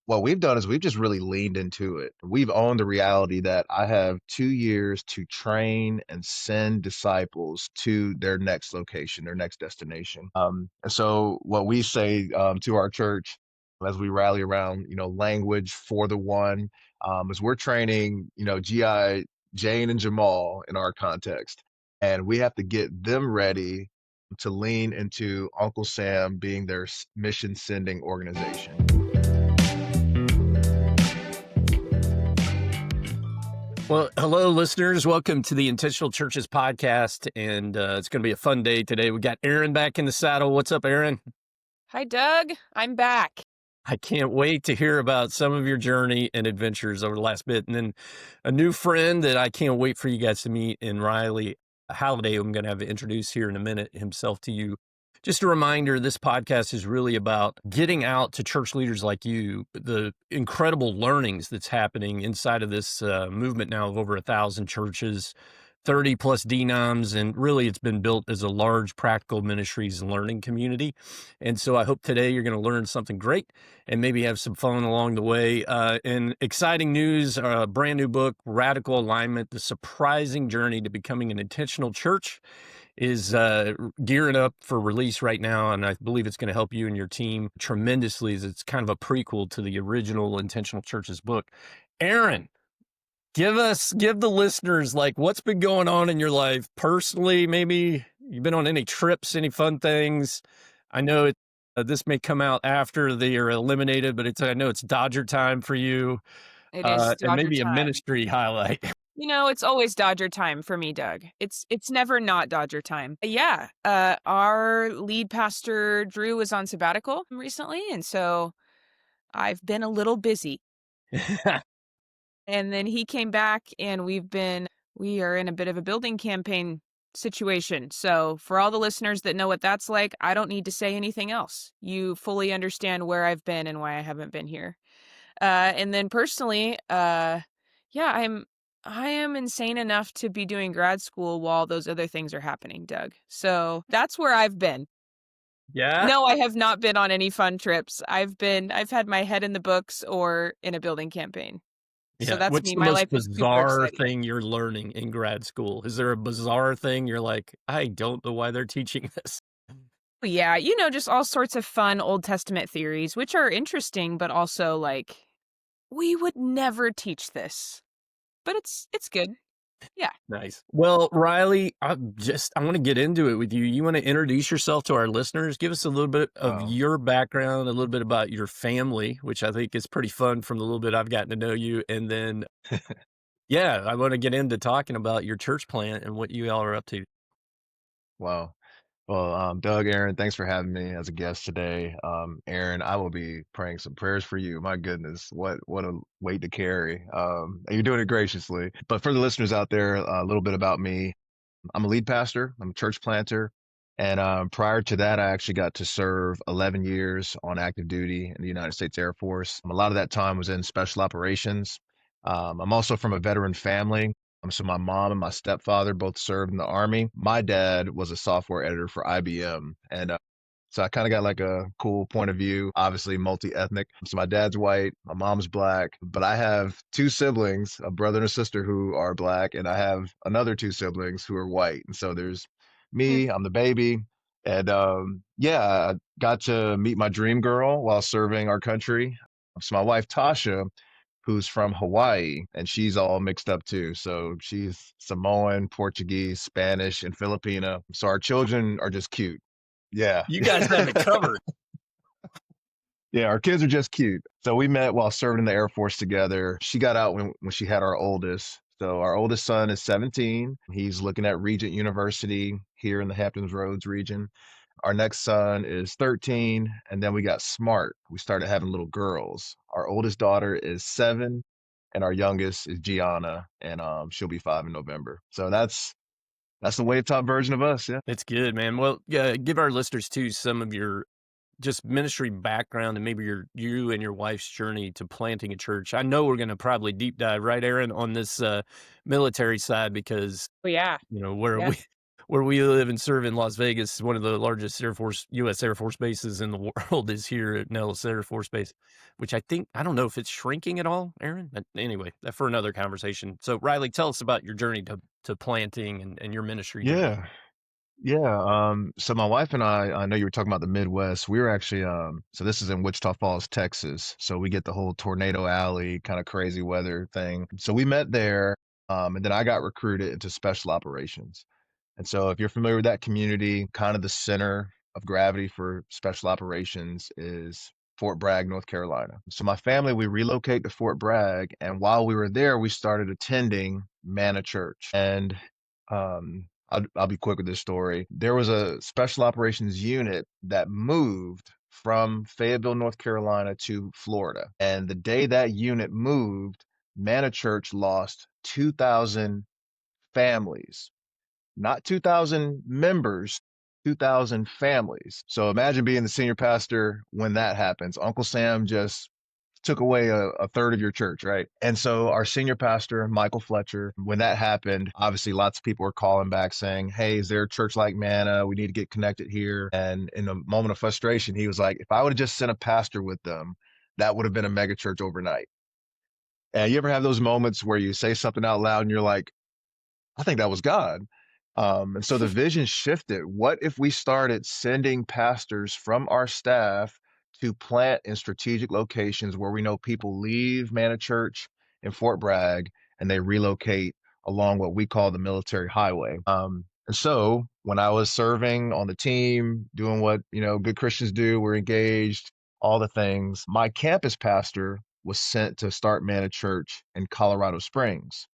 what we've done is we've just really leaned into it. We've owned the reality that I have 2 years to train and send disciples to their next location, their next destination. And so what we say to our church as we rally around, language for the one, is we're training, GI Jane and Jamal in our context, and we have to get them ready to lean into Uncle Sam being their mission sending organization. Well, hello, listeners. Welcome to the Intentional Churches podcast, and it's going to be a fun day today. We got Erin back in the saddle. What's up, Erin? Hi, Doug. I'm back. I can't wait to hear about some of your journey and adventures over the last bit. And then a new friend that I can't wait for you guys to meet, in Riley Halliday, I'm going to have to introduce here in a minute himself to you. Just a reminder, this podcast is really about getting out to church leaders like you, the incredible learnings that's happening inside of this movement now of over 1,000 churches, 30 plus denoms, and really it's been built as a large practical ministries and learning community. And so I hope today you're going to learn something great and maybe have some fun along the way. And exciting news, a brand new book, Radical Alignment, The Surprising Journey to Becoming an Intentional Church, is gearing up for release right now, and I believe it's going to help you and your team tremendously, as it's kind of a prequel to the original Intentional Churches book. Erin, give the listeners, like, what's been going on in your life personally. Maybe you've been on any trips, any fun things. I know this may come out after they are eliminated, but I know it's Dodger time for you. It is Dodger and maybe time. A ministry highlight. It's always Dodger time for me, Doug. It's never not Dodger time. Yeah, our lead pastor, Drew, was on sabbatical recently, and so I've been a little busy. And then he came back, and we are in a bit of a building campaign situation. So for all the listeners that know what that's like, I don't need to say anything else. You fully understand where I've been and why I haven't been here. And then personally, I am insane enough to be doing grad school while those other things are happening, Doug. So that's where I've been. Yeah. No, I have not been on any fun trips. I've had my head in the books or in a building campaign. Yeah. So that's What's me. the My most life is super bizarre exciting. thing you're learning in grad school? Is there a bizarre thing you're like, I don't know why they're teaching this? Yeah, just all sorts of fun Old Testament theories, which are interesting, but also like, we would never teach this. But it's good. Yeah. Nice. Well, Riley, I want to get into it with you. You want to introduce yourself to our listeners? Give us a little bit of your background, a little bit about your family, which I think is pretty fun from the little bit I've gotten to know you. And then, yeah, I want to get into talking about your church plant and what you all are up to. Wow. Well, Doug, Erin, thanks for having me as a guest today. Erin, I will be praying some prayers for you. My goodness, what a weight to carry. And you're doing it graciously. But for the listeners out there, a little bit about me. I'm a lead pastor. I'm a church planter. And prior to that, I actually got to serve 11 years on active duty in the United States Air Force. A lot of that time was in special operations. I'm also from a veteran family. So my mom and my stepfather both served in the Army. My dad was a software editor for IBM. And so I kind of got like a cool point of view, obviously multi-ethnic. So my dad's white, my mom's black, but I have two siblings, a brother and a sister who are black, and I have another two siblings who are white. And so there's me, I'm the baby. And I got to meet my dream girl while serving our country. So my wife, Tasha, who's from Hawaii, and she's all mixed up too. So she's Samoan, Portuguese, Spanish, and Filipina. So our children are just cute. Yeah. You guys have it covered. Yeah, our kids are just cute. So we met while serving in the Air Force together. She got out when she had our oldest. So our oldest son is 17. He's looking at Regent University here in the Hamptons Roads region. Our next son is 13, and then we got smart. We started having little girls. Our oldest daughter is 7, and our youngest is Gianna, and she'll be 5 in November. So that's the wave top version of us. Yeah, That's good, man. Well, yeah, give our listeners too some of your just ministry background and maybe you and your wife's journey to planting a church. I know we're going to probably deep dive, right, Erin, on this military side because Oh, yeah. where Yeah. where we live and serve in Las Vegas, one of the largest U.S. Air Force bases in the world is here at Nellis Air Force Base, which I don't know if it's shrinking at all, Erin. But anyway, that for another conversation. So, Riley, tell us about your journey to planting and your ministry journey. Yeah. Yeah. So my wife and I know you were talking about the Midwest. We were actually, so this is in Wichita Falls, Texas. So we get the whole Tornado Alley kind of crazy weather thing. So we met there, and then I got recruited into special operations. And so if you're familiar with that community, kind of the center of gravity for special operations is Fort Bragg, North Carolina. So my family, we relocated to Fort Bragg, and while we were there, we started attending Manna Church. And I'll be quick with this story. There was a special operations unit that moved from Fayetteville, North Carolina to Florida. And the day that unit moved, Manna Church lost 2,000 families, not 2,000 members, 2,000 families. So imagine being the senior pastor when that happens. Uncle Sam just took away a third of your church, right? And so our senior pastor, Michael Fletcher, when that happened, obviously lots of people were calling back saying, hey, is there a church like Manna? We need to get connected here. And in a moment of frustration, he was like, if I would have just sent a pastor with them, that would have been a mega church overnight. And you ever have those moments where you say something out loud and you're like, I think that was God. And so the vision shifted. What if we started sending pastors from our staff to plant in strategic locations where we know people leave Manna Church in Fort Bragg and they relocate along what we call the military highway? And so when I was serving on the team, doing what, good Christians do, we're engaged, all the things, my campus pastor was sent to start Manna Church in Colorado Springs.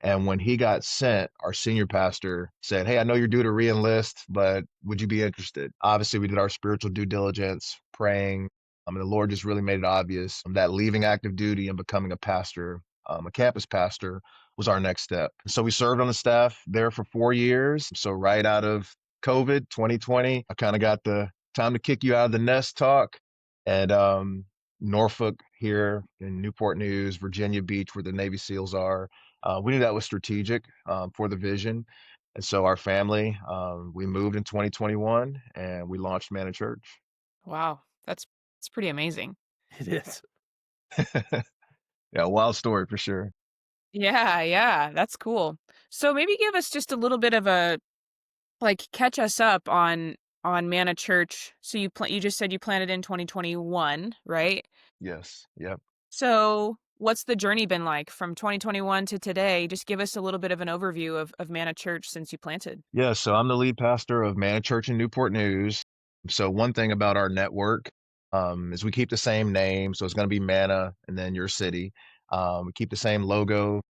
And when he got sent, our senior pastor said, hey, I know you're due to re-enlist, but would you be interested? Obviously, we did our spiritual due diligence, praying. And the Lord just really made it obvious that leaving active duty and becoming a pastor, a campus pastor, was our next step. So we served on the staff there for 4 years. So right out of COVID 2020, I kind of got the time to kick you out of the nest talk. And Norfolk here in Newport News, Virginia Beach, where the Navy SEALs are. We knew that was strategic for the vision. And so our family, we moved in 2021 and we launched Manna Church. Wow, that's pretty amazing. It is. Yeah, wild story for sure. Yeah, that's cool. So maybe give us just a little bit of a catch us up on Manna Church. So you just said you planted in 2021, right? Yes. Yep. So what's the journey been like from 2021 to today? Just give us a little bit of an overview of Manna Church since you planted. Yeah. So I'm the lead pastor of Manna Church in Newport News. So one thing about our network is we keep the same name. So it's going to be Manna and then your city. We keep the same logo.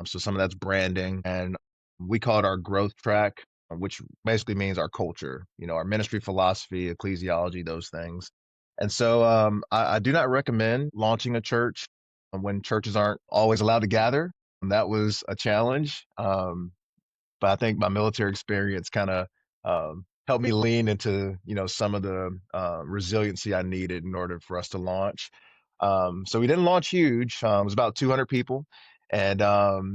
So some of that's branding. And we call it our growth track, which basically means our culture, our ministry philosophy, ecclesiology, those things. And so I do not recommend launching a church when churches aren't always allowed to gather. That was a challenge. But I think my military experience kind of helped me lean into, some of the resiliency I needed in order for us to launch. So we didn't launch huge. It was about 200 people. And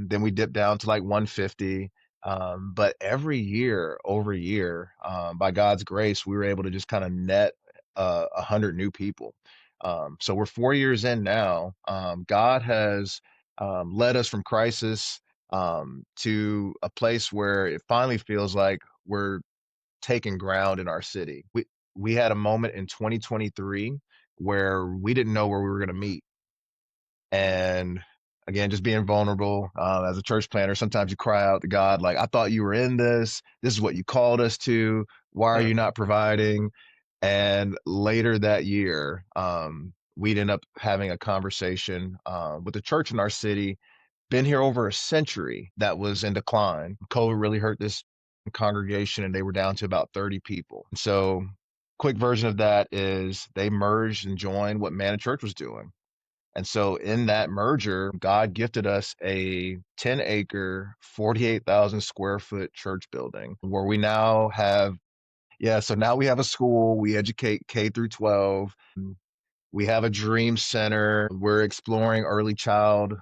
then we dipped down to like 150. But every year, over year, by God's grace, we were able to just kind of net 100 new people. So we're 4 years in now. God has led us from crisis to a place where it finally feels like we're taking ground in our city. We had a moment in 2023 where we didn't know where we were going to meet. And again, just being vulnerable as a church planter, sometimes you cry out to God, like, I thought you were in this. This is what you called us to. Why are you not providing? And later that year, we'd end up having a conversation with the church in our city, been here over a century, that was in decline. COVID really hurt this congregation and they were down to about 30 people. So quick version of that is they merged and joined what Manna Church was doing. And so in that merger, God gifted us a 10-acre, 48,000 square foot church building where we now have, so now we have a school. We educate K through 12. We have a dream center. We're exploring early child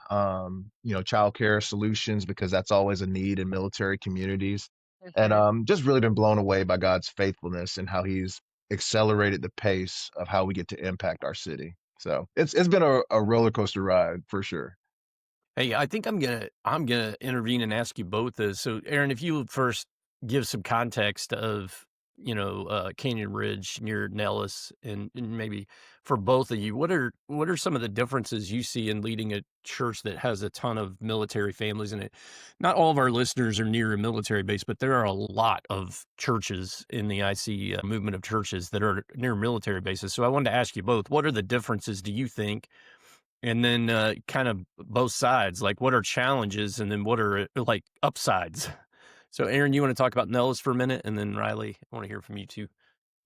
care solutions because that's always a need in military communities. And Mhm. just really been blown away by God's faithfulness and how He's accelerated the pace of how we get to impact our city. So it's been a roller coaster ride for sure. Hey, I think I'm gonna intervene and ask you both this. So, Erin, if you would first give some context of Canyon Ridge near Nellis, and maybe for both of you, what are some of the differences you see in leading a church that has a ton of military families in it? Not all of our listeners are near a military base, but there are a lot of churches in the IC movement of churches that are near military bases. So, I wanted to ask you both: what are the differences? Do you think? And then, kind of both sides, like what are challenges and then what are like upsides? So, Erin, you want to talk about Nellis for a minute, and then Riley, I want to hear from you too.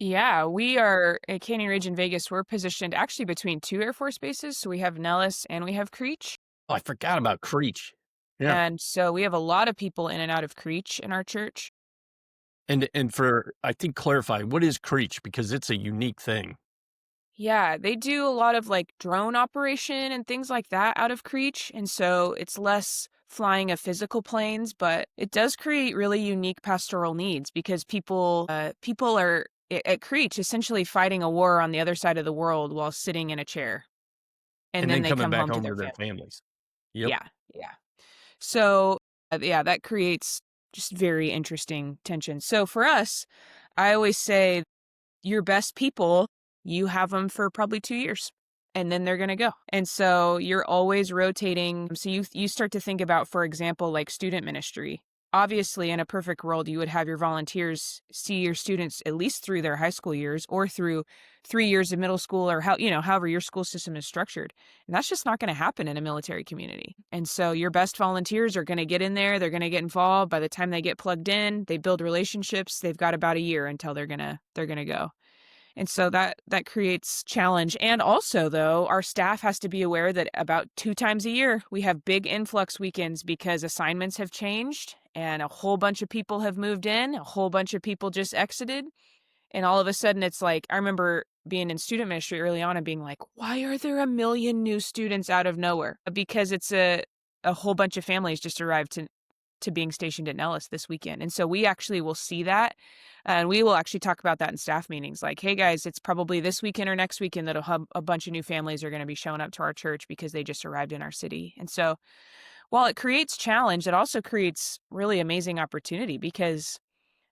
Yeah, we are at Canyon Ridge in Vegas. We're positioned actually between two Air Force bases. So we have Nellis and we have Creech. Oh, I forgot about Creech. Yeah, And so we have a lot of people in and out of Creech in our church. and for I think clarify what is Creech because it's a unique thing. Yeah, they do a lot of like drone operation and things like that out of Creech. And so it's less flying of physical planes, but it does create really unique pastoral needs because people are at Creech essentially fighting a war on the other side of the world while sitting in a chair. And And then then they coming come back home to home their to their family. families. Yep. Yeah, yeah. So, yeah, that creates just very interesting tension. So for us, I always say your best people, you have them for probably 2 years and then they're going to go. And so you're always rotating. So you start to think about, for example, like student ministry. Obviously, in a perfect world, you would have your volunteers see your students at least through their high school years or through 3 years of middle school or however your school system is structured. And that's just not going to happen in a military community. And so your best volunteers are going to get in there, they're going to get involved. By the time they get plugged in, they build relationships. They've got about a year until they're going to go. And so that creates challenge. And also, though, our staff has to be aware that about 2 times a year, we have big influx weekends because assignments have changed and a whole bunch of people have moved in, a whole bunch of people just exited. And all of a sudden, it's like, I remember being in student ministry early on and being like, why are there a million new students out of nowhere? Because it's a whole bunch of families just arrived to being stationed at Nellis this weekend. And so we actually will see that. And we will actually talk about that in staff meetings. Like, hey guys, it's probably this weekend or next weekend that a bunch of new families are going to be showing up to our church because they just arrived in our city. And so while it creates challenge, it also creates really amazing opportunity because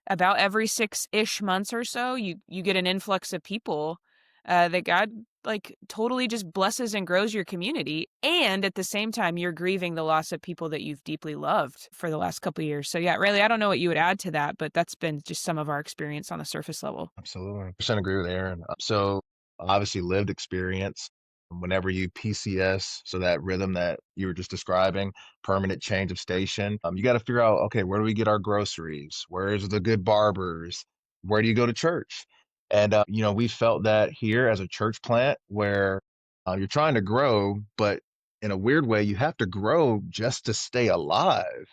about every 6-ish months or so, you get an influx of people that God like totally just blesses and grows your community. And at the same time, you're grieving the loss of people that you've deeply loved for the last couple of years. So yeah, Riley, I don't know what you would add to that, but that's been just some of our experience on the surface level. Absolutely. Percent agree with Aaron. So obviously lived experience. Whenever you PCS, so that rhythm that you were just describing, permanent change of station, you got to figure out, okay, where do we get our groceries? Where's the good barbers? Where do you go to church? And, we felt that here as a church plant where you're trying to grow, but in a weird way, you have to grow just to stay alive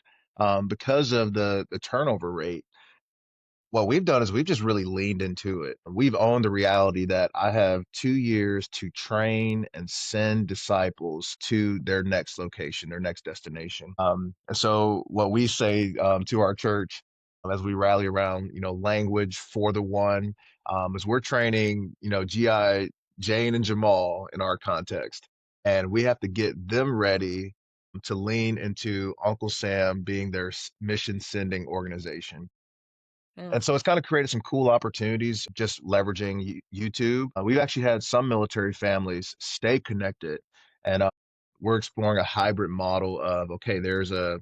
because of the turnover rate. What we've done is we've just really leaned into it. We've owned the reality that I have 2 years to train and send disciples to their next location, their next destination. And so what we say to our church as we rally around, language for the one, is we're training, GI Jane and Jamal in our context, and we have to get them ready to lean into Uncle Sam being their mission sending organization. Mm. And so it's kind of created some cool opportunities just leveraging YouTube. We've actually had some military families stay connected, and we're exploring a hybrid model of, okay, there's a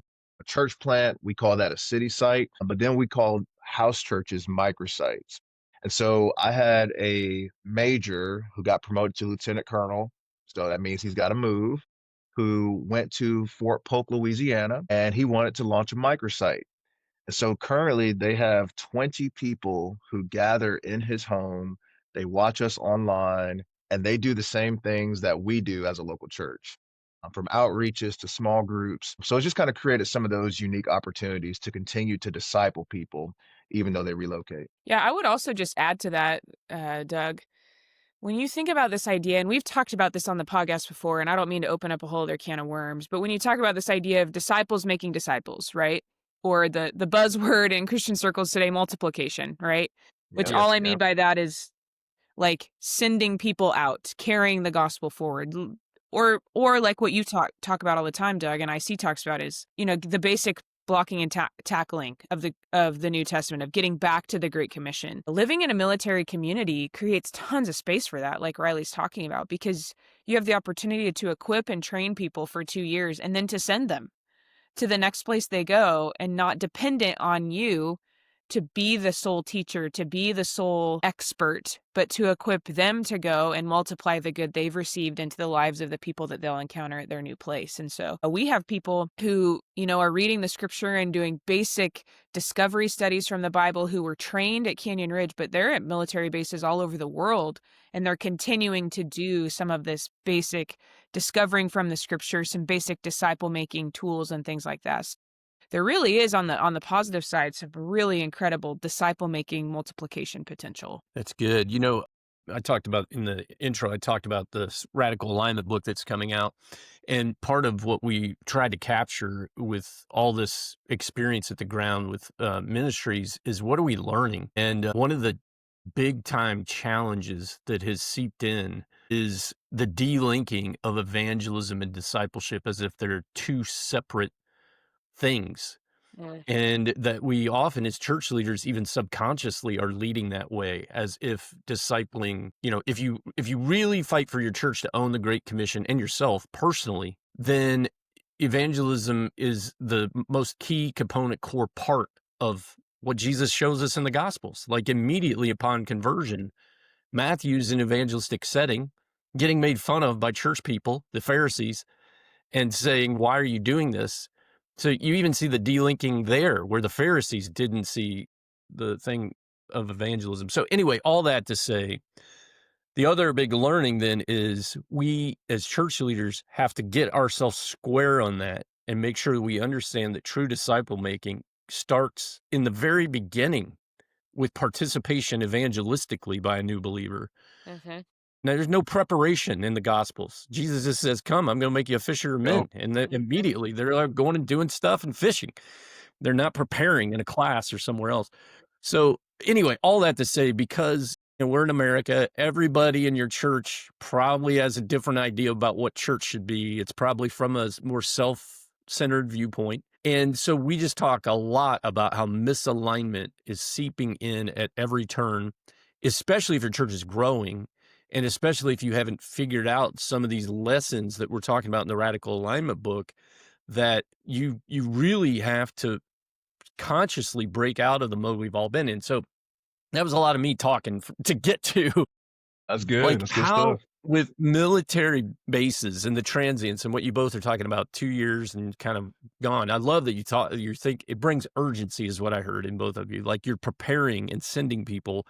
church plant. We call that a city site, but then we call house churches microsites. And so I had a major who got promoted to lieutenant colonel. So that means he's got to move, who went to Fort Polk, Louisiana, and he wanted to launch a microsite. So currently they have 20 people who gather in his home. They watch us online and they do the same things that we do as a local church, from outreaches to small groups. So it's just kind of created some of those unique opportunities to continue to disciple people, even though they relocate. Yeah, I would also just add to that, Doug. When you think about this idea, and we've talked about this on the podcast before, and I don't mean to open up a whole other can of worms, but when you talk about this idea of disciples making disciples, right? or the buzzword in Christian circles today, multiplication, right? Which Yep. all Yes. I mean by that is like sending people out, carrying the gospel forward. Or like what you talk about all the time, Doug, and IC talks about is, the basic blocking and tackling of the New Testament, of getting back to the Great Commission. Living in a military community creates tons of space for that, like Riley's talking about, because you have the opportunity to equip and train people for 2 years and then to send them to the next place they go, and not dependent on you to be the sole teacher, to be the sole expert, but to equip them to go and multiply the good they've received into the lives of the people that they'll encounter at their new place. And so we have people who, are reading the scripture and doing basic discovery studies from the Bible, who were trained at Canyon Ridge, but they're at military bases all over the world. And they're continuing to do some of this basic discovering from the scripture, some basic disciple making tools and things like that. There really is on the positive side some really incredible disciple making multiplication potential. That's good. I talked about in the intro, I talked about this Radical Alignment book that's coming out. And part of what we tried to capture with all this experience at the ground with ministries is, what are we learning? And one of the big time challenges that has seeped in is the delinking of evangelism and discipleship, as if they're two separate things. And that we often, as church leaders, even subconsciously, are leading that way, as if discipling, if you really fight for your church to own the Great Commission and yourself personally, then evangelism is the most key component, core part of what Jesus shows us in the Gospels. Like, immediately upon conversion, Matthew's in evangelistic setting, getting made fun of by church people, the Pharisees, and saying, "Why are you doing this?" So you even see the delinking there, where the Pharisees didn't see the thing of evangelism. So anyway, all that to say, the other big learning then is, we as church leaders have to get ourselves square on that and make sure that we understand that true disciple making starts in the very beginning with participation evangelistically by a new believer. Now, there's no preparation in the Gospels. Jesus just says, "Come, I'm going to make you a fisher of men." And then immediately they're like going and doing stuff and fishing. They're not preparing in a class or somewhere else. So anyway, all that to say, because we're in America, everybody in your church probably has a different idea about what church should be. It's probably from a more self-centered viewpoint. And so we just talk a lot about how misalignment is seeping in at every turn, especially if your church is growing. And especially if you haven't figured out some of these lessons that we're talking about in the Radical Alignment book, that you really have to consciously break out of the mode we've all been in. So that was a lot of me talking to get to, That's good. like, That's good how stuff. with military bases and the transients and what you both are talking about, 2 years and kind of gone. I love that you think it brings urgency, is what I heard in both of you. Like, you're preparing and sending people.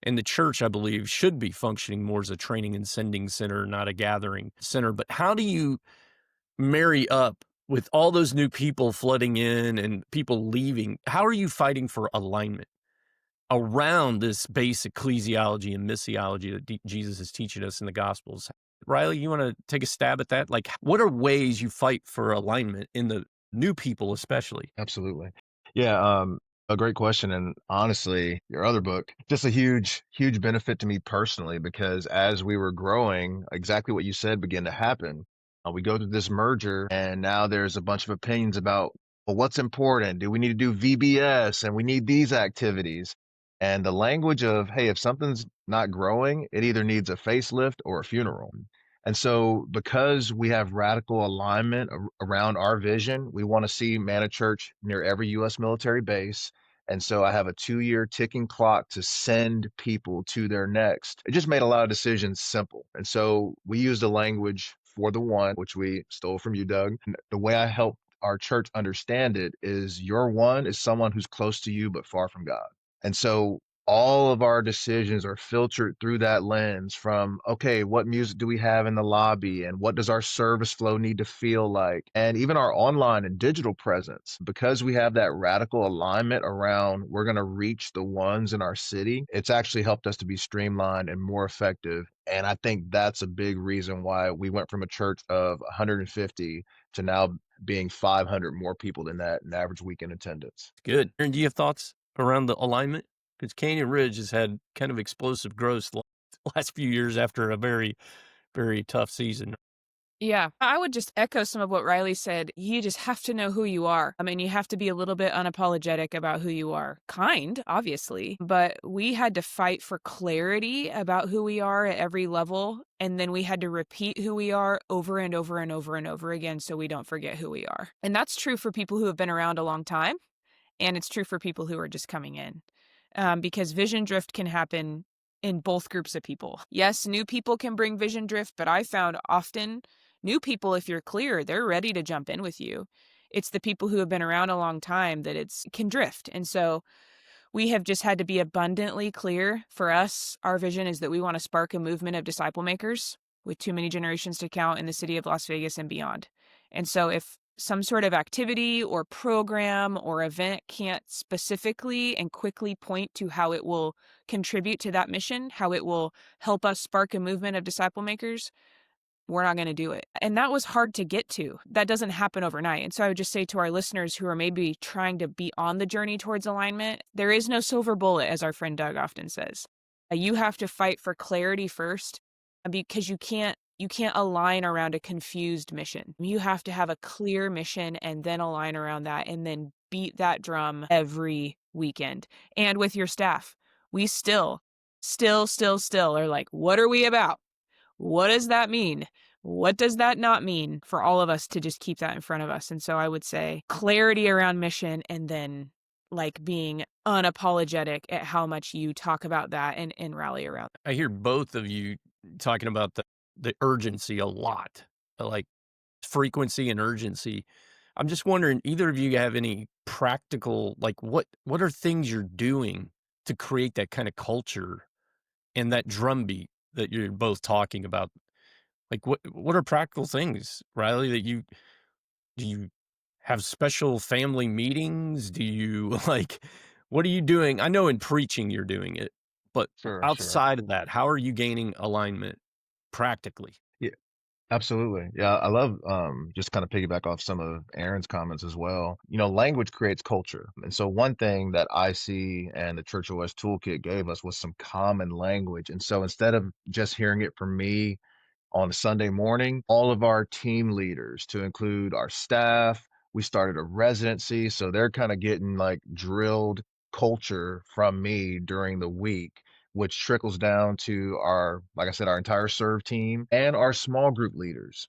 And the church, I believe, should be functioning more as a training and sending center, not a gathering center. But how do you marry up with all those new people flooding in and people leaving? How are you fighting for alignment around this base ecclesiology and missiology that Jesus is teaching us in the Gospels? Riley, you want to take a stab at that? Like, what are ways you fight for alignment in the new people, especially? Absolutely. Yeah, a great question. And honestly, your other book, just a huge, huge benefit to me personally, because as we were growing, exactly what you said began to happen. We go through this merger, and now there's a bunch of opinions about, well, what's important? Do we need to do VBS? And we need these activities. And the language of, hey, if something's not growing, it either needs a facelift or a funeral. And so, because we have radical alignment around our vision, we want to see Manna Church near every U.S. military base. And so, I have a 2-year ticking clock to send people to their next. It just made a lot of decisions simple. And so, we used a language for the one, which we stole from you, Doug. And the way I help our church understand it is, your one is someone who's close to you but far from God. And so, all of our decisions are filtered through that lens from, okay, what music do we have in the lobby, and what does our service flow need to feel like? And even our online and digital presence, because we have that radical alignment around, we're going to reach the ones in our city, it's actually helped us to be streamlined and more effective. And I think that's a big reason why we went from a church of 150 to now being 500 more people than that in average weekend attendance. Good. Aaron, do you have thoughts around the alignment? Because Canyon Ridge has had kind of explosive growth the last few years after a very, very tough season. Yeah, I would just echo some of what Riley said. You just have to know who you are. I mean, you have to be a little bit unapologetic about who you are. Kind, obviously, but we had to fight for clarity about who we are at every level. And then we had to repeat who we are over and over and over and over again so we don't forget who we are. And that's true for people who have been around a long time. And it's true for people who are just coming in. Because vision drift can happen in both groups of people. Yes, new people can bring vision drift, but I found often new people, if you're clear, they're ready to jump in with you. It's the people who have been around a long time that can drift. And so we have just had to be abundantly clear. For us, our vision is that we want to spark a movement of disciple makers with too many generations to count in the city of Las Vegas and beyond. And so if some sort of activity or program or event can't specifically and quickly point to how it will contribute to that mission, how it will help us spark a movement of disciple makers, we're not going to do it. And that was hard to get to. That doesn't happen overnight. And so I would just say to our listeners who are maybe trying to be on the journey towards alignment, there is no silver bullet, as our friend Doug often says. You have to fight for clarity first, because you can't align around a confused mission. You have to have a clear mission and then align around that and then beat that drum every weekend. And with your staff, we still are like, what are we about? What does that mean? What does that not mean? For all of us to just keep that in front of us. And so I would say clarity around mission and then like being unapologetic at how much you talk about that and rally around. I hear both of you talking about the urgency a lot, like frequency and urgency. I'm just wondering, either of you have any practical, like what are things you're doing to create that kind of culture and that drumbeat that you're both talking about? Like what are practical things, Riley, that do you have special family meetings? Do you what are you doing? I know in preaching you're doing it, but Sure, sure. outside of that, how are you gaining alignment practically? Yeah, absolutely. Yeah, I love just kind of piggyback off some of Aaron's comments as well. Language creates culture. And so one thing that I see and the ChurchOS toolkit gave us was some common language. And so instead of just hearing it from me on a Sunday morning, all of our team leaders, to include our staff, we started a residency. So they're kind of getting like drilled culture from me during the week, which trickles down to like I said, our entire serve team and our small group leaders.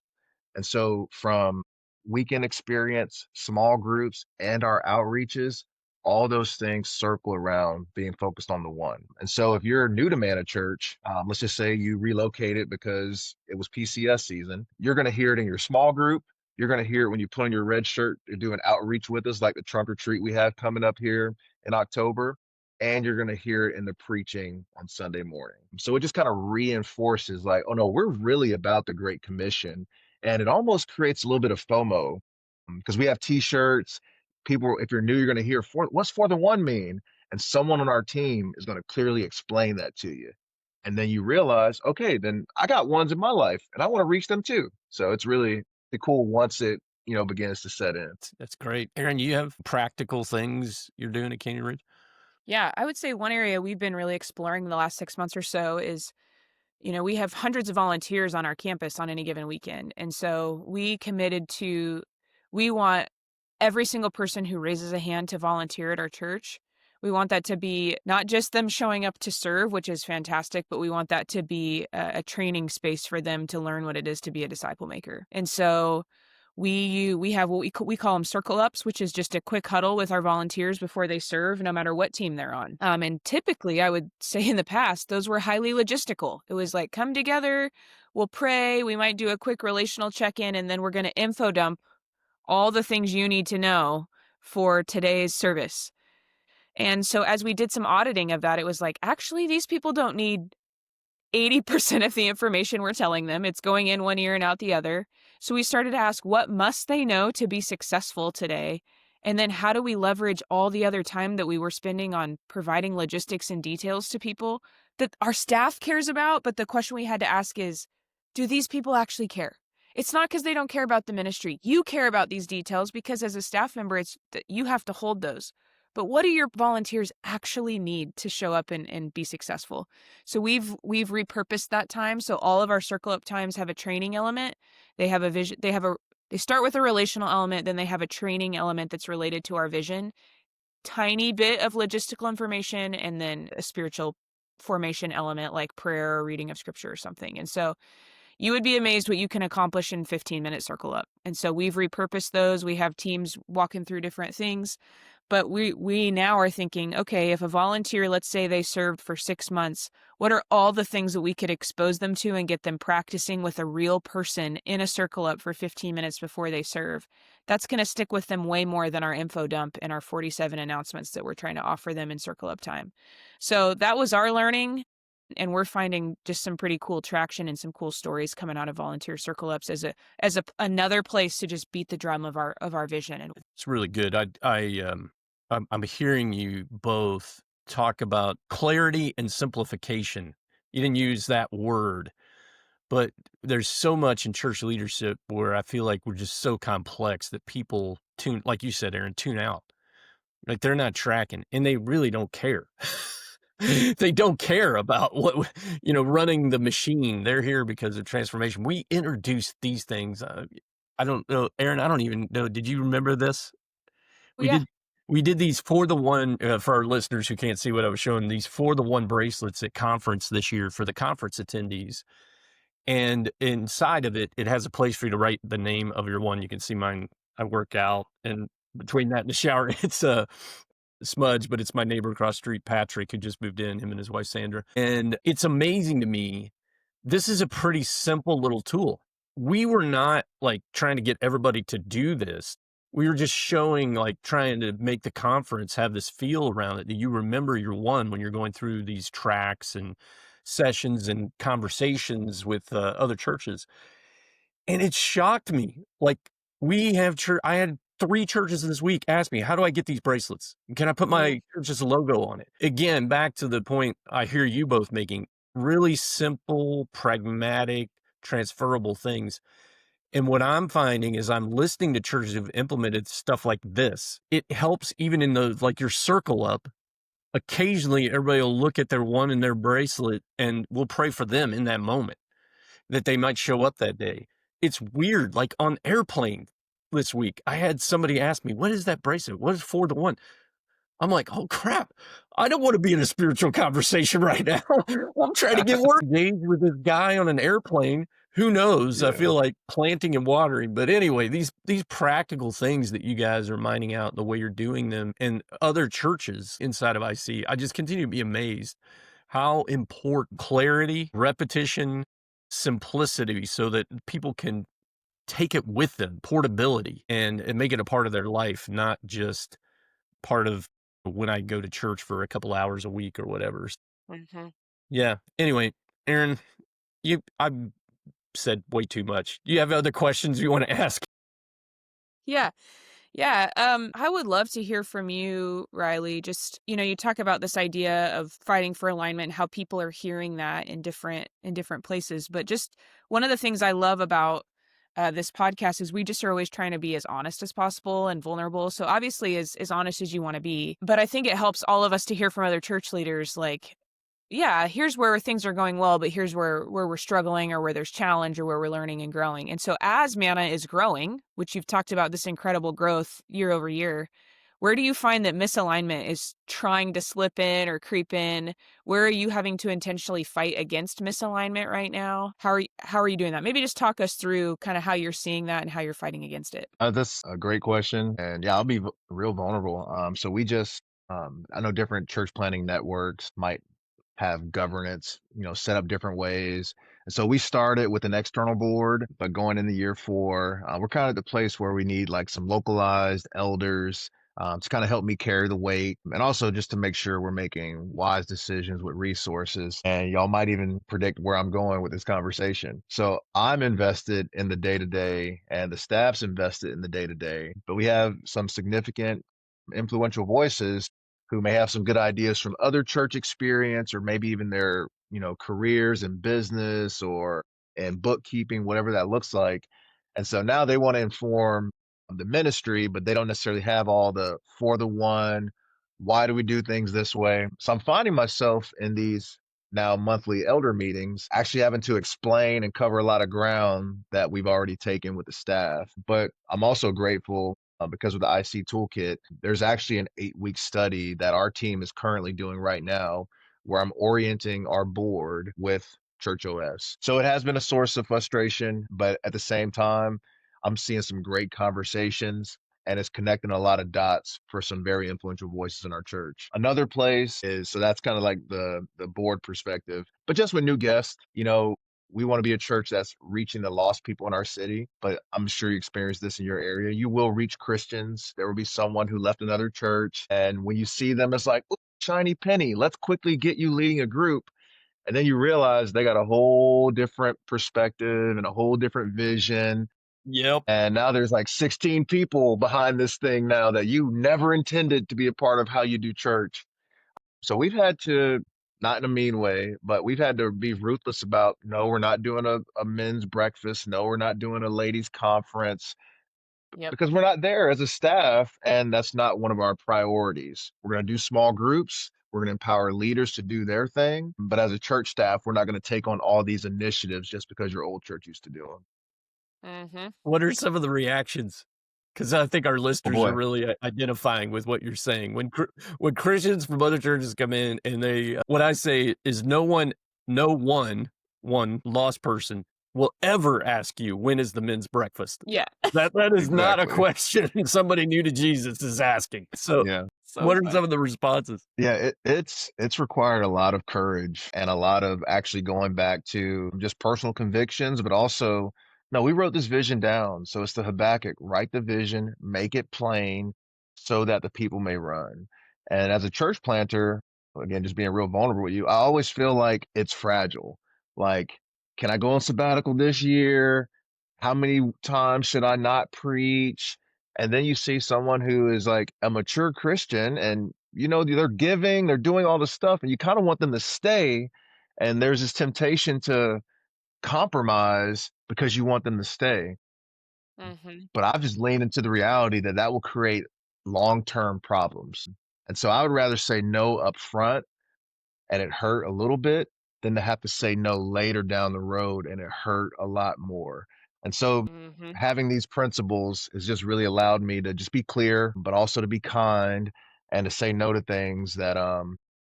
And so from weekend experience, small groups, and our outreaches, all those things circle around being focused on the one. And so if you're new to Manna Church, let's just say you relocated because it was PCS season, you're going to hear it in your small group. You're going to hear it when you put on your red shirt to do an outreach with us, like the trunk retreat we have coming up here in October. And you're going to hear it in the preaching on Sunday morning. So it just kind of reinforces like, oh no, we're really about the Great Commission. And it almost creates a little bit of FOMO because we have t-shirts. People, if you're new, you're going to hear what's for the one mean? And someone on our team is going to clearly explain that to you. And then you realize, okay, then I got ones in my life and I want to reach them too. So it's really cool once it, begins to set in. That's great. Erin, you have practical things you're doing at Canyon Ridge? Yeah, I would say one area we've been really exploring the last 6 months or so is, we have hundreds of volunteers on our campus on any given weekend. And so we want every single person who raises a hand to volunteer at our church. We want that to be not just them showing up to serve, which is fantastic, but we want that to be a training space for them to learn what it is to be a disciple maker. And so we have what we call them circle ups, which is just a quick huddle with our volunteers before they serve, no matter what team they're on. And typically, I would say in the past, those were highly logistical. It was like, come together, we'll pray, we might do a quick relational check-in, and then we're going to info dump all the things you need to know for today's service. And so as we did some auditing of that, it was like, actually, these people don't need 80% of the information we're telling them. It's going in one ear and out the other. So we started to ask, what must they know to be successful today? And then how do we leverage all the other time that we were spending on providing logistics and details to people that our staff cares about? But the question we had to ask is, do these people actually care? It's not because they don't care about the ministry. You care about these details because as a staff member, it's that you have to hold those. But what do your volunteers actually need to show up and be successful? So we've repurposed that time. So all of our circle up times have a training element. They have a vision. They start with a relational element, then they have a training element that's related to our vision. Tiny bit of logistical information, and then a spiritual formation element like prayer or reading of scripture or something. And so you would be amazed what you can accomplish in 15-minute circle up. And so we've repurposed those. We have teams walking through different things. But we now are thinking, okay, if a volunteer, let's say they served for 6 months, what are all the things that we could expose them to and get them practicing with a real person in a circle up for 15 minutes before they serve? That's going to stick with them way more than our info dump and our 47 announcements that we're trying to offer them in circle up time. So that was our learning. And we're finding just some pretty cool traction and some cool stories coming out of volunteer circle ups as another place to just beat the drum of our vision. And It's really good. I'm hearing you both talk about clarity and simplification. You didn't use that word, but there's so much in church leadership where I feel like we're just so complex that people tune, like you said, Erin, tune out. Like they're not tracking and they really don't care. They don't care about what, running the machine. They're here because of transformation. We introduced these things. I don't know, Erin, I don't even know. Did you remember this? We yeah, did we did these for the one, for our listeners who can't see what I was showing, these for the one bracelets at conference this year for the conference attendees. And inside of it, it has a place for you to write the name of your one. You can see mine. I work out, and between that and the shower, it's a smudge, but it's my neighbor across the street, Patrick, who just moved in, him and his wife, Sandra. And it's amazing to me. This is a pretty simple little tool. We were not like trying to get everybody to do this. We were just showing, like trying to make the conference have this feel around it that you remember your one when you're going through these tracks and sessions and conversations with other churches. And it shocked me. Like we have church. I had 3 churches this week ask me, how do I get these bracelets? Can I put my church's logo on it? Again, back to the point I hear you both making, really simple, pragmatic, transferable things. And what I'm finding is I'm listening to churches who've implemented stuff like this. It helps even in the, like your circle up. Occasionally, everybody will look at their one in their bracelet and we'll pray for them in that moment that they might show up that day. It's weird. Like on airplane this week, I had somebody ask me, what is that bracelet? What is 4 to 1? I'm like, oh crap. I don't want to be in a spiritual conversation right now. I'm trying to get work engaged with this guy on an airplane. Who knows? I feel like planting and watering. But anyway, these practical things that you guys are mining out, the way you're doing them, and other churches inside of IC, I just continue to be amazed how important clarity, repetition, simplicity, so that people can take it with them, portability, and make it a part of their life, not just part of when I go to church for a couple hours a week or whatever. Yeah. Anyway, Erin, I've said way too much. Do you have other questions you want to ask? Yeah. Yeah. I would love to hear from you, Riley. Just, you talk about this idea of fighting for alignment, how people are hearing that in different places. But just one of the things I love about this podcast is we just are always trying to be as honest as possible and vulnerable. So obviously as honest as you want to be. But I think it helps all of us to hear from other church leaders like, yeah, here's where things are going well, but here's where we're struggling or where there's challenge or where we're learning and growing. And so as Manna is growing, which you've talked about this incredible growth year over year, where do you find that misalignment is trying to slip in or creep in? Where are you having to intentionally fight against misalignment right now? How are you doing that? Maybe just talk us through kind of how you're seeing that and how you're fighting against it. That's a great question. And yeah, I'll be real vulnerable. So we just, I know different church planning networks might have governance, set up different ways. And so we started with an external board, but going into year 4, we're kind of at the place where we need like some localized elders to kind of help me carry the weight, and also just to make sure we're making wise decisions with resources. And y'all might even predict where I'm going with this conversation. So I'm invested in the day-to-day and the staff's invested in the day-to-day, but we have some significant influential voices who may have some good ideas from other church experience, or maybe even their, careers in business or in bookkeeping, whatever that looks like. And so now they want to inform the ministry, but they don't necessarily have all the for the one. Why do we do things this way? So I'm finding myself in these now monthly elder meetings, actually having to explain and cover a lot of ground that we've already taken with the staff. But I'm also grateful because of the IC toolkit. There's actually an 8-week study that our team is currently doing right now where I'm orienting our board with ChurchOS. So it has been a source of frustration, but at the same time, I'm seeing some great conversations and it's connecting a lot of dots for some very influential voices in our church. Another place is, so that's kind of like the board perspective, but just with new guests, we want to be a church that's reaching the lost people in our city, but I'm sure you experience this in your area. You will reach Christians. There will be someone who left another church. And when you see them, it's like, shiny penny, let's quickly get you leading a group. And then you realize they got a whole different perspective and a whole different vision. Yep. And now there's like 16 people behind this thing now that you never intended to be a part of how you do church. So we've had to, not in a mean way, but we've had to be ruthless about, no, we're not doing a men's breakfast. No, we're not doing a ladies conference Yep. because we're not there as a staff. And that's not one of our priorities. We're going to do small groups. We're going to empower leaders to do their thing. But as a church staff, we're not going to take on all these initiatives just because your old church used to do them. Mm-hmm. What are some of the reactions? Because I think our Oh listeners are boy. really identifying with what you're saying. When Christians from other churches come in and they, what I say is no one lost person will ever ask you, when is the men's breakfast? Yeah. That is not a Exactly. question somebody new to Jesus is asking. So Yeah. So what are funny. some of the responses? Yeah, it's required a lot of courage and a lot of actually going back to just personal convictions, but also, no, we wrote this vision down. So it's the Habakkuk, write the vision, make it plain so that the people may run. And as a church planter, again, just being real vulnerable with you, I always feel like it's fragile. Like, can I go on sabbatical this year? How many times should I not preach? And then you see someone who is like a mature Christian and they're giving, they're doing all this stuff, and you kind of want them to stay. And there's this temptation to compromise because you want them to stay. Mm-hmm. But I've just leaned into the reality that that will create long-term problems. And so I would rather say no up front and it hurt a little bit than to have to say no later down the road and it hurt a lot more. And so Mm-hmm. having these principles has just really allowed me to just be clear, but also to be kind and to say no to things that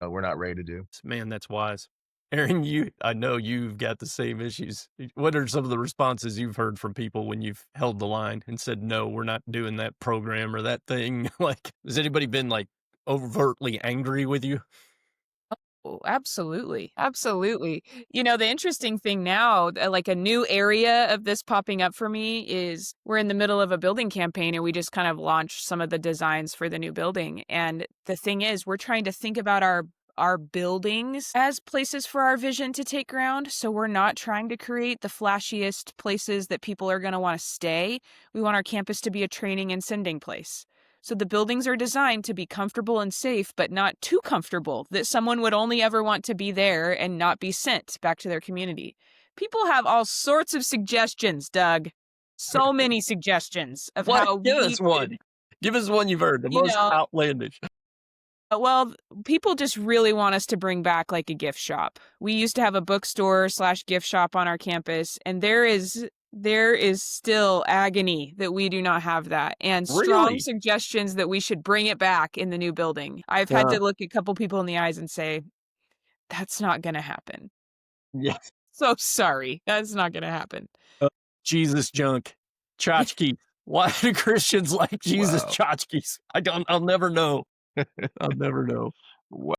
we're not ready to do. Man, that's wise. Erin, I know you've got the same issues. What are some of the responses you've heard from people when you've held the line and said, no, we're not doing that program or that thing? Like, has anybody been like overtly angry with you? Oh, absolutely. Absolutely. The interesting thing now, like a new area of this popping up for me is we're in the middle of a building campaign and we just kind of launched some of the designs for the new building. And the thing is, we're trying to think about our buildings as places for our vision to take ground. So we're not trying to create the flashiest places that people are going to want to stay. We want our campus to be a training and sending place. So the buildings are designed to be comfortable and safe, but not too comfortable that someone would only ever want to be there and not be sent back to their community. People have all sorts of suggestions, Doug. So many suggestions of What? how Give we us one. Give us one you've heard, the you most know, outlandish. well, people just really want us to bring back like a gift shop. We used to have a bookstore/gift shop on our campus, and there is still agony that we do not have that, and strong Really? suggestions that we should bring it back in the new building. I've had to look a couple people in the eyes and say, that's not going to happen. Yes. So sorry. That's not going to happen. Jesus junk. Tchotchke. Why do Christians like Jesus Wow. tchotchkes? I'll never know. I'll never know. Wow.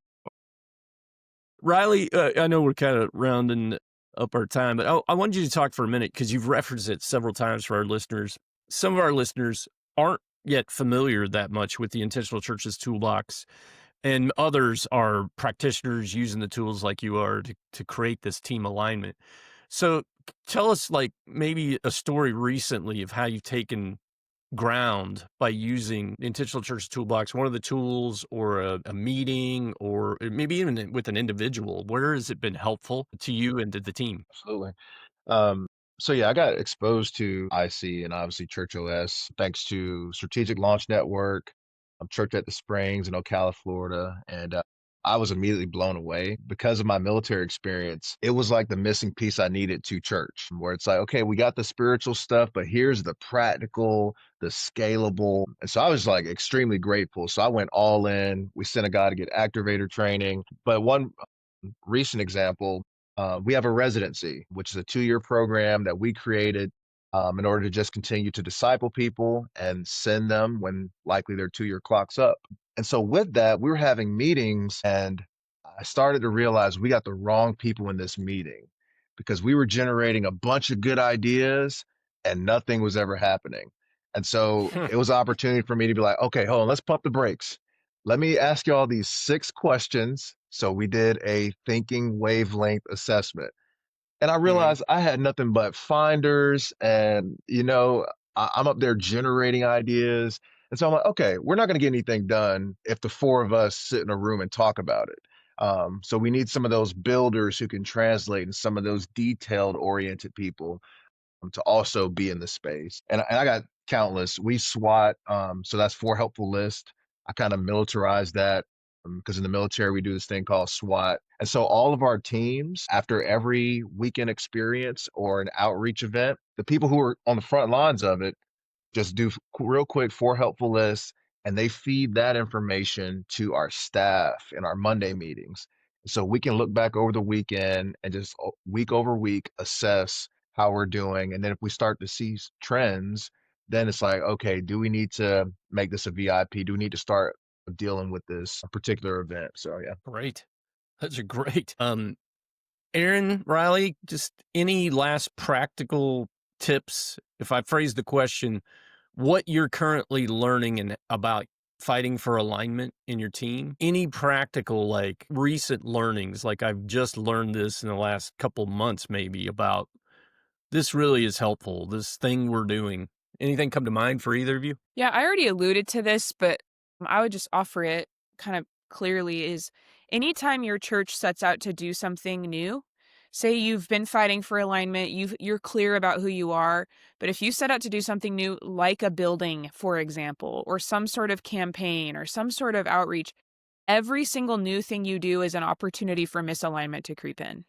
Riley, I know we're kind of rounding up our time, but I wanted you to talk for a minute because you've referenced it several times for our listeners. Some of our listeners aren't yet familiar that much with the Intentional Church's Toolbox, and others are practitioners using the tools like you are to create this team alignment. So tell us, like, maybe a story recently of how you've taken ground by using the Intentional Church Toolbox, one of the tools or a meeting or maybe even with an individual. Where has it been helpful to you and to the team? Absolutely. Um, So yeah, I got exposed to IC and obviously ChurchOS thanks to Strategic Launch Network, Church at the Springs in Ocala, Florida, and I was immediately blown away because of my military experience. It was like the missing piece I needed to church, where it's like, okay, we got the spiritual stuff, but here's the practical, the scalable. And so I was like extremely grateful. So I went all in. We sent a guy to get activator training. But one recent example, we have a residency, which is a 2-year program that we created in order to just continue to disciple people and send them when likely their 2-year clock's up. And so with that, we were having meetings, and I started to realize we got the wrong people in this meeting because we were generating a bunch of good ideas and nothing was ever happening. And so it was an opportunity for me to be like, okay, hold on, let's pump the brakes. Let me ask you all these 6 questions. So we did a thinking wavelength assessment. And I Mhm. realized I had nothing but finders and, I'm up there generating ideas. And so I'm like, okay, we're not going to get anything done if the 4 of us sit in a room and talk about it. So we need some of those builders who can translate and some of those detailed oriented people to also be in the space. And I got countless. We SWAT, so that's 4 helpful list. I kind of militarized that because in the military we do this thing called SWAT. And so all of our teams, after every weekend experience or an outreach event, the people who are on the front lines of it just do real quick 4 helpful lists, and they feed that information to our staff in our Monday meetings. So we can look back over the weekend and just week over week assess how we're doing. And then if we start to see trends, then it's like, okay, do we need to make this a VIP? Do we need to start dealing with this particular event? So yeah. Great. Those are great. Erin, Riley, just any last practical tips? If I phrase the question, what you're currently learning and about fighting for alignment in your team? Any practical, like recent learnings? Like I've just learned this in the last couple months, maybe about this really is helpful. This thing we're doing. Anything come to mind for either of you? Yeah, I already alluded to this, but I would just offer it kind of clearly is anytime your church sets out to do something new, say you've been fighting for alignment, you're clear about who you are, but if you set out to do something new like a building, for example, or some sort of campaign or some sort of outreach, every single new thing you do is an opportunity for misalignment to creep in.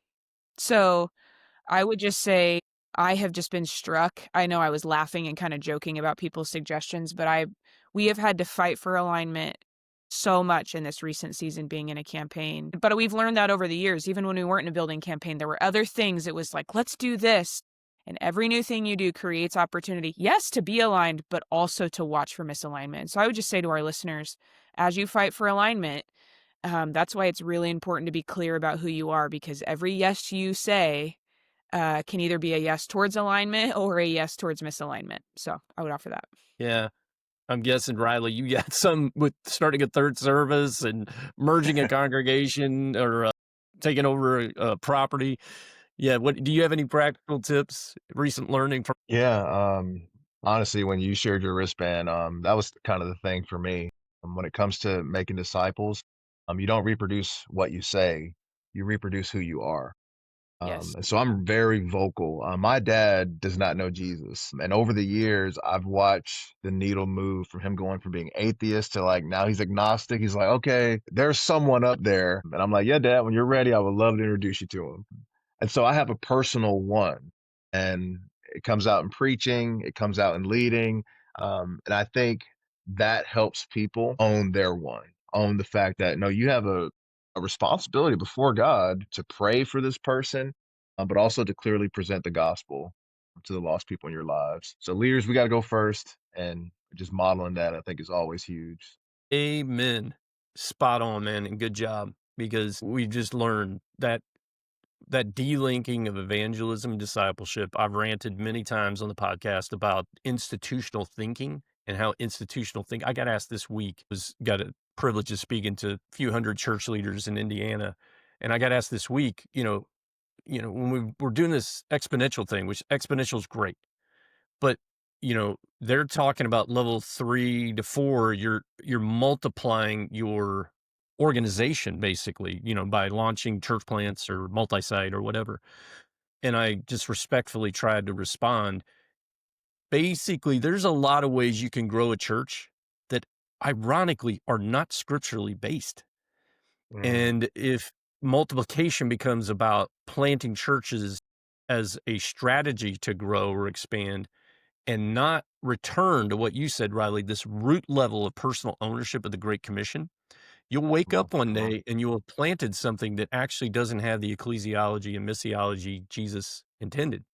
So, I would just say I have just been struck. I know I was laughing and kinda joking about people's suggestions, but we have had to fight for alignment so much in this recent season being in a campaign. But we've learned that over the years. Even when we weren't in a building campaign, there were other things. It was like, "Let's do this." And every new thing you do creates opportunity, yes, to be aligned, but also to watch for misalignment. So I would just say to our listeners, as you fight for alignment, that's why it's really important to be clear about who you are because every yes you say can either be a yes towards alignment or a yes towards misalignment. So I would offer that. Yeah. I'm guessing, Riley, you got some with starting a third service and merging a congregation or taking over a property. Yeah. What do you have any practical tips, recent learning from? Yeah, honestly, when you shared your wristband, that was kind of the thing for me. When it comes to making disciples, you don't reproduce what you say, you reproduce who you are. Yes. And so I'm very vocal. My dad does not know Jesus. And over the years, I've watched the needle move from him going from being atheist to like now he's agnostic. He's like, okay, there's someone up there. And I'm like, yeah, dad, when you're ready, I would love to introduce you to him. And so I have a personal one, and it comes out in preaching, it comes out in leading. And I think that helps people own their one, own the fact that no, you have a responsibility before God to pray for this person, but also to clearly present the gospel to the lost people in your lives. So leaders, we got to go first, and just modeling that I think is always huge. Amen. Spot on, man, and good job because we just learned that delinking of evangelism and discipleship. I've ranted many times on the podcast about institutional thinking and how institutional think. I got asked this week. Was got a privilege of speaking to a few hundred church leaders in Indiana, and I got asked this week. When we're doing this exponential thing, which exponential is great, but they're talking about level 3 to 4. You're multiplying your organization basically, by launching church plants or multi-site or whatever. and I just respectfully tried to respond. Basically, there's a lot of ways you can grow a church that ironically are not scripturally based. Mm, And if multiplication becomes about planting churches as a strategy to grow or expand and not return to what you said, Riley, this root level of personal ownership of the Great Commission, you'll wake come on, up one come on. day and you have planted something that actually doesn't have the ecclesiology and missiology Jesus intended.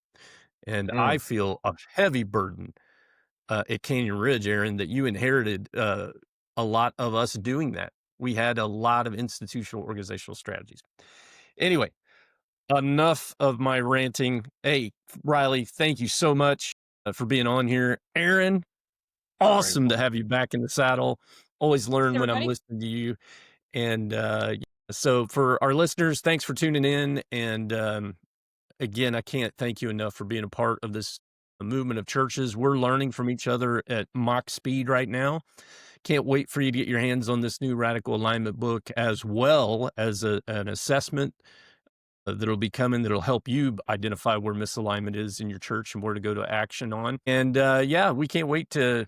And I Mm, feel a heavy burden at Canyon Ridge, Erin, that you inherited a lot of us doing that. We had a lot of institutional organizational strategies. Anyway, enough of my ranting. Hey, Riley, thank you so much for being on here. Erin, awesome to grateful. have you back in the saddle. Always Thanks, learn when I'm everybody. listening to you. And so for our listeners, thanks for tuning in. And again, I can't thank you enough for being a part of this movement of churches. We're learning from each other at mock speed right now. Can't wait for you to get your hands on this new Radical Alignment book, as well as an assessment that'll be coming that'll help you identify where misalignment is in your church and where to go to action on. And yeah, we can't wait to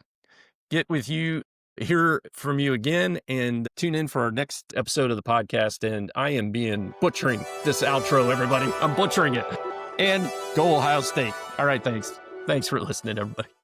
get with you, hear from you again, and tune in for our next episode of the podcast. And I am butchering this outro, everybody. I'm butchering it. And go Ohio State. All right, thanks. Thanks for listening, everybody.